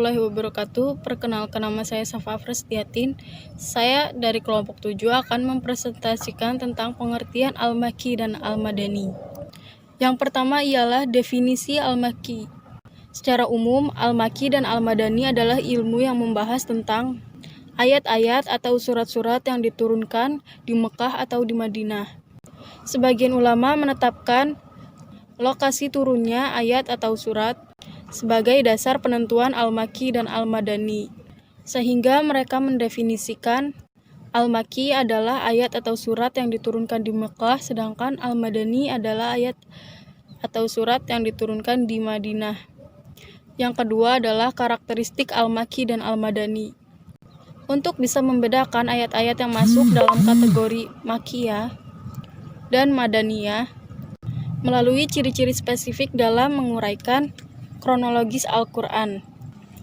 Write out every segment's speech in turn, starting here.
warahmatullahi wabarakatuh. Perkenalkan, nama saya Safa Afrestiatin. Saya dari kelompok 7 akan mempresentasikan tentang pengertian Al-Makki dan Al-Madani. Yang pertama ialah definisi Al-Makki. Secara umum, Al-Makki dan Al-Madani adalah ilmu yang membahas tentang ayat-ayat atau surat-surat yang diturunkan di Mekah atau di Madinah. Sebagian ulama menetapkan lokasi turunnya ayat atau surat sebagai dasar penentuan Al-Makki dan Al-Madani, sehingga mereka mendefinisikan Al-Makki adalah ayat atau surat yang diturunkan di Mekah, sedangkan Al-Madani adalah ayat atau surat yang diturunkan di Madinah. Yang kedua adalah karakteristik Al-Makki dan Al-Madani. Untuk bisa membedakan ayat-ayat yang masuk dalam kategori Makkiyah dan Madaniyah melalui ciri-ciri spesifik dalam menguraikan kronologis Al-Quran.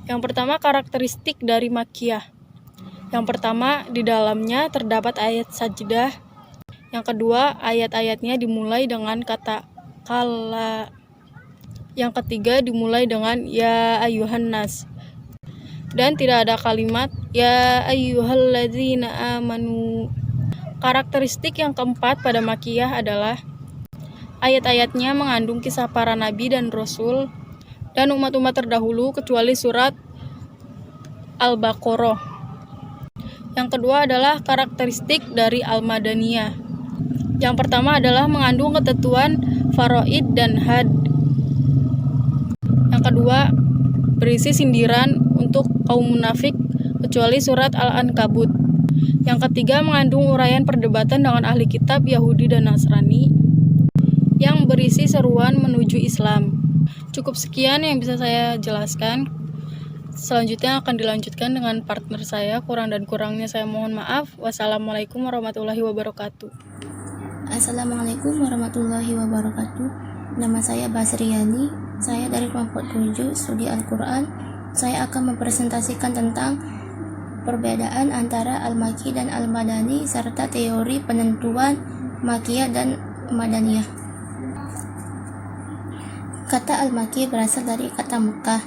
Yang pertama, karakteristik dari Makkiyah. Yang pertama, di dalamnya terdapat ayat sajdah. Yang kedua, ayat-ayatnya dimulai dengan kata kala. Yang ketiga, dimulai dengan ya ayyuhan nas. Dan tidak ada kalimat ya ayyuhalladzina amanu. Karakteristik yang keempat pada Makkiyah adalah ayat-ayatnya mengandung kisah para nabi dan rasul dan umat-umat terdahulu kecuali surat Al-Baqarah. Yang kedua adalah karakteristik dari Al-Madaniyah. Yang pertama adalah mengandung ketentuan faraid dan had. Yang kedua, berisi sindiran untuk kaum munafik kecuali surat Al-Ankabut. Yang ketiga, mengandung uraian perdebatan dengan ahli kitab Yahudi dan Nasrani yang berisi seruan menuju Islam. Cukup sekian yang bisa saya jelaskan. Selanjutnya akan dilanjutkan dengan partner saya. Kurang dan kurangnya saya mohon maaf. Wassalamualaikum warahmatullahi wabarakatuh. Assalamualaikum warahmatullahi wabarakatuh. Nama saya Basriani. Saya dari kelompok 7 studi Al-Quran. Saya akan mempresentasikan tentang perbedaan antara Al-Makki dan Al-Madani serta teori penentuan Makkiyah dan Madaniyah. Kata Al-Makki berasal dari kata Mekah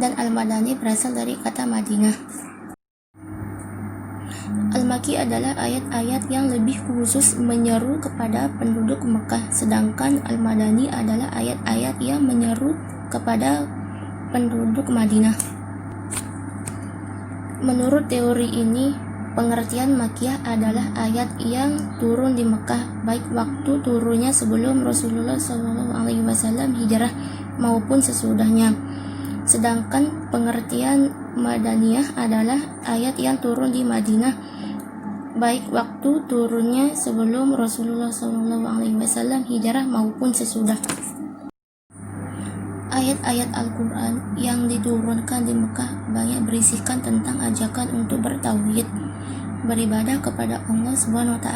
dan Al-Madani berasal dari kata Madinah. Al-Makki adalah ayat-ayat yang lebih khusus menyeru kepada penduduk Mekah, sedangkan Al-Madani adalah ayat-ayat yang menyeru kepada penduduk Madinah. Menurut teori ini, pengertian Makkiyah adalah ayat yang turun di Mekah, baik waktu turunnya sebelum Rasulullah SAW hijrah maupun sesudahnya. Sedangkan pengertian Madaniyah adalah ayat yang turun di Madinah, baik waktu turunnya sebelum Rasulullah SAW hijrah maupun sesudah. Ayat-ayat Al-Quran yang diturunkan di Mekah banyak berisikan tentang ajakan untuk bertauhid, beribadah kepada Allah SWT,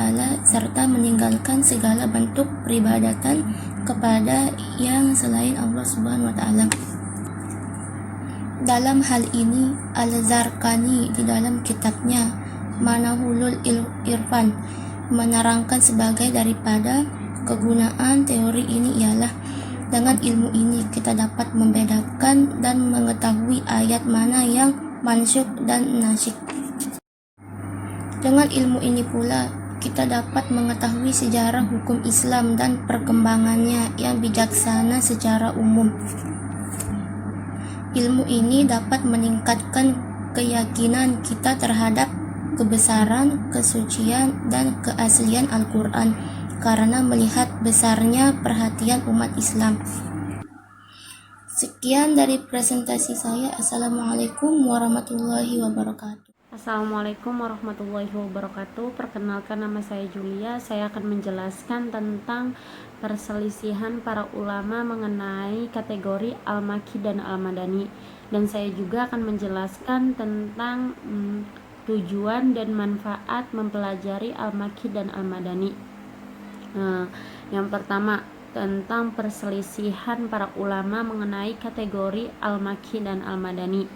serta meninggalkan segala bentuk peribadatan kepada yang selain Allah SWT. Dalam hal ini, Al-Zarqani di dalam kitabnya Manahulul Irfan menerangkan sebagai daripada kegunaan teori ini ialah dengan ilmu ini kita dapat membedakan dan mengetahui ayat mana yang mansyukh dan nasikh. Dengan ilmu ini pula kita dapat mengetahui sejarah hukum Islam dan perkembangannya yang bijaksana secara umum. Ilmu ini dapat meningkatkan keyakinan kita terhadap kebesaran, kesucian, dan keaslian Al-Quran karena melihat besarnya perhatian umat Islam. Sekian dari presentasi saya. Assalamualaikum warahmatullahi wabarakatuh. Assalamualaikum warahmatullahi wabarakatuh. Perkenalkan, nama saya Julia. Saya akan menjelaskan tentang perselisihan para ulama mengenai kategori Al-Makki dan Al-Madani. Dan saya juga akan menjelaskan tentang tujuan dan manfaat mempelajari Al-Makki dan Al-Madani. Yang pertama, tentang perselisihan para ulama mengenai kategori Al-Makki dan Al-Madani.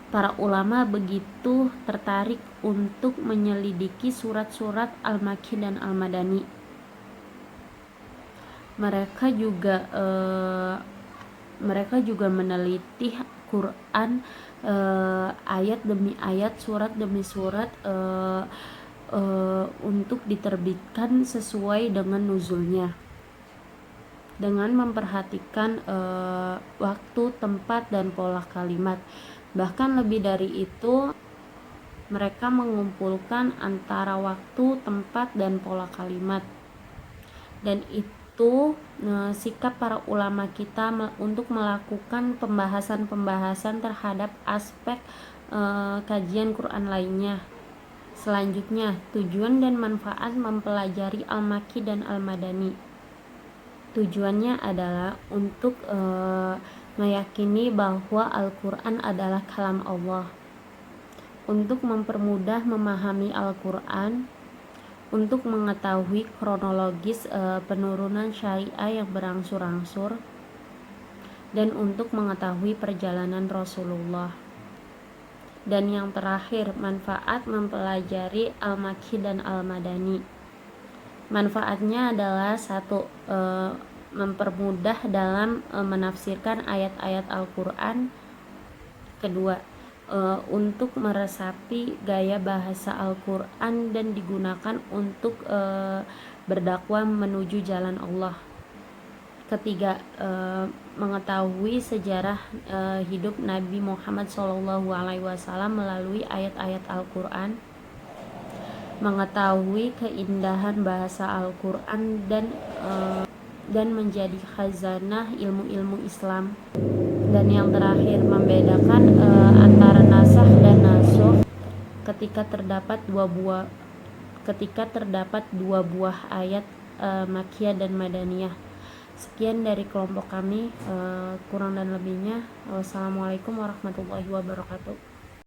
Para ulama begitu tertarik untuk menyelidiki surat-surat Al-Makki dan Al-Madani. Mereka juga meneliti Quran ayat demi ayat, surat demi surat untuk diterbitkan sesuai dengan nuzulnya, dengan memperhatikan waktu, tempat, dan pola kalimat. Bahkan lebih dari itu, mereka mengumpulkan antara waktu, tempat, dan pola kalimat. Dan itu sikap para ulama kita untuk melakukan pembahasan-pembahasan terhadap aspek kajian Quran lainnya. Selanjutnya, tujuan dan manfaat mempelajari Al-Makki dan Al-Madani. Tujuannya adalah untuk meyakini bahwa Al-Quran adalah kalam Allah, untuk mempermudah memahami Al-Quran, untuk mengetahui kronologis penurunan syariah yang berangsur-angsur, dan untuk mengetahui perjalanan Rasulullah. Dan yang terakhir, manfaat mempelajari Al-Makki dan Al-Madani. Manfaatnya adalah satu, mempermudah dalam menafsirkan ayat-ayat Al-Quran. Kedua, untuk meresapi gaya bahasa Al-Quran dan digunakan untuk berdakwah menuju jalan Allah. Ketiga, mengetahui sejarah hidup Nabi Muhammad SAW melalui ayat-ayat Al-Quran, mengetahui keindahan bahasa Al-Quran dan menjadi khazanah ilmu-ilmu Islam. Dan yang terakhir, membedakan antara nasakh dan nansukh ketika terdapat dua buah ayat Makkiyah dan Madaniyah. Sekian dari kelompok kami, kurang dan lebihnya wassalamualaikum warahmatullahi wabarakatuh.